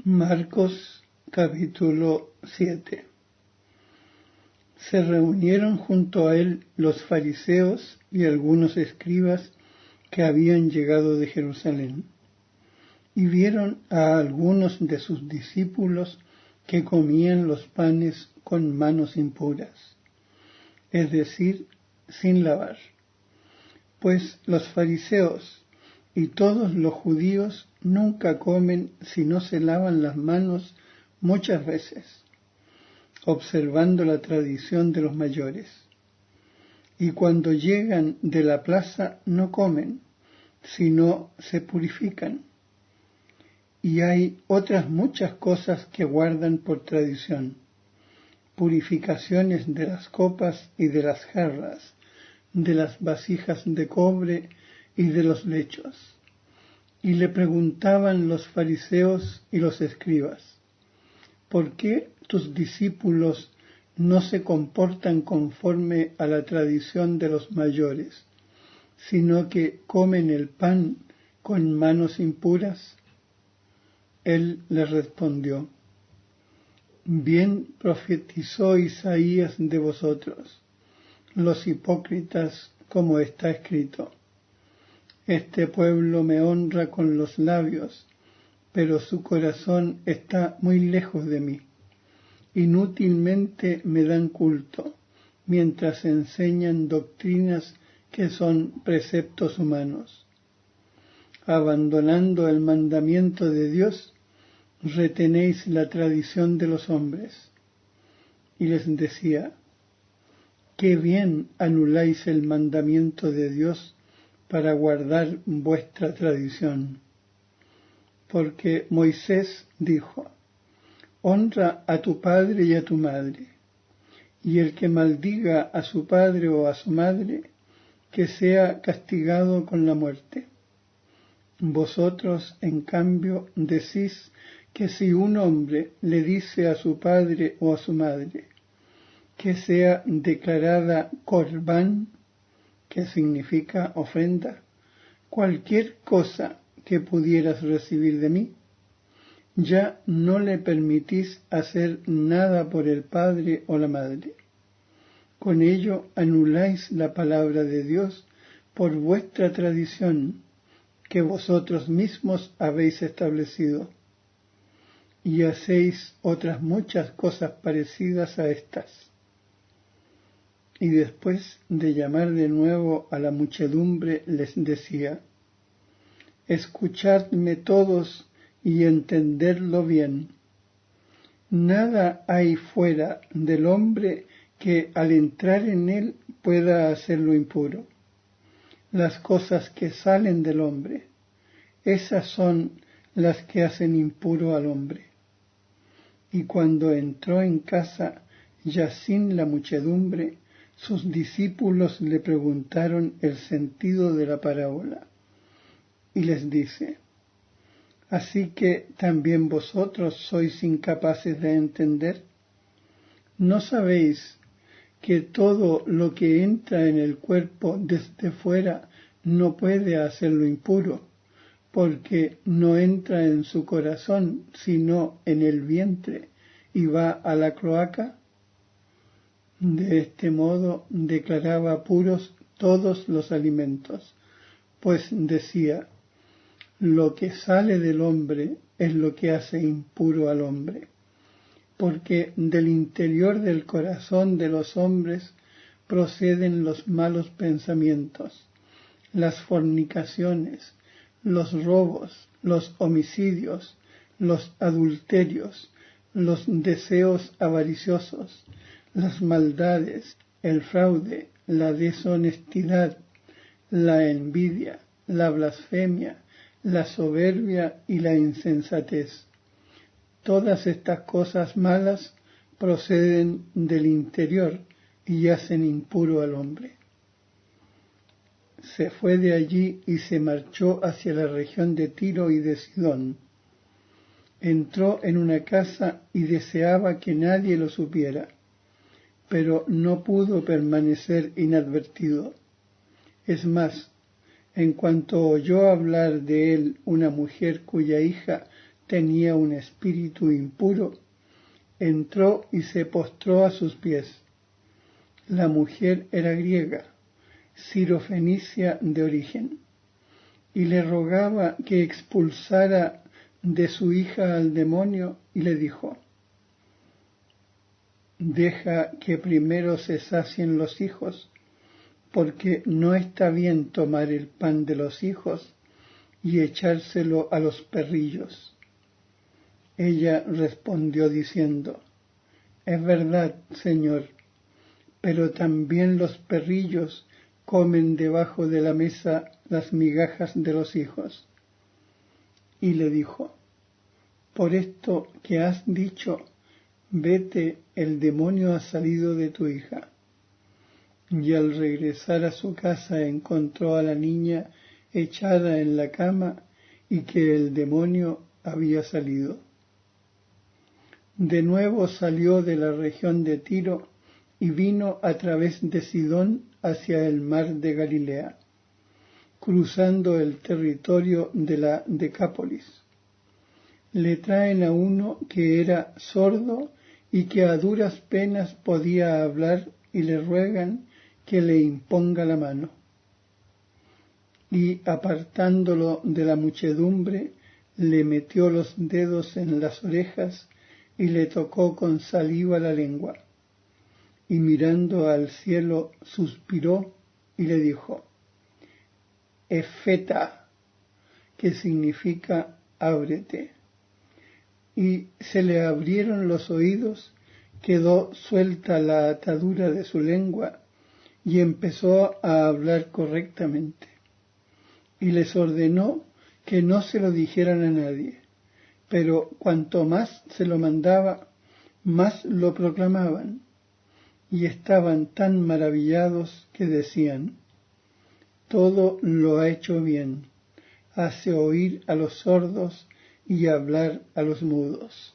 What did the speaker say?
Marcos capítulo 7. Se reunieron junto a él los fariseos y algunos escribas que habían llegado de Jerusalén, y vieron a algunos de sus discípulos que comían los panes con manos impuras, es decir, sin lavar. Pues los fariseos y todos los judíos nunca comen si no se lavan las manos muchas veces, observando la tradición de los mayores. Y cuando llegan de la plaza no comen, sino se purifican. Y hay otras muchas cosas que guardan por tradición: purificaciones de las copas y de las jarras, de las vasijas de cobre y de los lechos. Y le preguntaban los fariseos y los escribas: ¿por qué tus discípulos no se comportan conforme a la tradición de los mayores, sino que comen el pan con manos impuras? Él les respondió: bien profetizó Isaías de vosotros, los hipócritas, como está escrito: este pueblo me honra con los labios, pero su corazón está muy lejos de mí. Inútilmente me dan culto, mientras enseñan doctrinas que son preceptos humanos. Abandonando el mandamiento de Dios, retenéis la tradición de los hombres. Y les decía: qué bien anuláis el mandamiento de Dios para guardar vuestra tradición. Porque Moisés dijo: honra a tu padre y a tu madre, y el que maldiga a su padre o a su madre, que sea castigado con la muerte. Vosotros, en cambio, decís que si un hombre le dice a su padre o a su madre que sea declarada corbán, que significa ofrenda, cualquier cosa que pudieras recibir de mí, ya no le permitís hacer nada por el padre o la madre. Con ello anuláis la palabra de Dios por vuestra tradición, que vosotros mismos habéis establecido. Y hacéis otras muchas cosas parecidas a estas. Y después de llamar de nuevo a la muchedumbre, les decía: escuchadme todos y entendedlo bien. Nada hay fuera del hombre que al entrar en él pueda hacerlo impuro. Las cosas que salen del hombre, esas son las que hacen impuro al hombre. Y cuando entró en casa, ya sin la muchedumbre, sus discípulos le preguntaron el sentido de la parábola. Y les dice: ¿así que también vosotros sois incapaces de entender? ¿No sabéis que todo lo que entra en el cuerpo desde fuera no puede hacerlo impuro, porque no entra en su corazón, sino en el vientre, y va a la cloaca? De este modo declaraba puros todos los alimentos, pues decía: lo que sale del hombre es lo que hace impuro al hombre, porque del interior del corazón de los hombres proceden los malos pensamientos, las fornicaciones, los robos, los homicidios, los adulterios, los deseos avariciosos, las maldades, el fraude, la deshonestidad, la envidia, la blasfemia, la soberbia y la insensatez. Todas estas cosas malas proceden del interior y hacen impuro al hombre. Se fue de allí y se marchó hacia la región de Tiro y de Sidón. Entró en una casa y deseaba que nadie lo supiera, pero no pudo permanecer inadvertido. Es más, en cuanto oyó hablar de él una mujer cuya hija tenía un espíritu impuro, entró y se postró a sus pies. La mujer era griega, sirofenicia de origen, y le rogaba que expulsara de su hija al demonio, y le dijo: deja que primero se sacien los hijos, porque no está bien tomar el pan de los hijos y echárselo a los perrillos. Ella respondió diciendo: es verdad, Señor, pero también los perrillos comen debajo de la mesa las migajas de los hijos. Y le dijo: por esto que has dicho, vete, el demonio ha salido de tu hija. Y al regresar a su casa encontró a la niña echada en la cama y que el demonio había salido. De nuevo salió de la región de Tiro y vino a través de Sidón hacia el mar de Galilea, cruzando el territorio de la Decápolis. Le traen a uno que era sordo y que a duras penas podía hablar, y le ruegan que le imponga la mano. Y apartándolo de la muchedumbre, le metió los dedos en las orejas y le tocó con saliva la lengua. Y mirando al cielo suspiró y le dijo: Efeta, que significa ábrete. Y se le abrieron los oídos, quedó suelta la atadura de su lengua y empezó a hablar correctamente. Y les ordenó que no se lo dijeran a nadie, pero cuanto más se lo mandaba, más lo proclamaban, y estaban tan maravillados que decían: todo lo ha hecho bien, hace oír a los sordos y hablar a los mudos.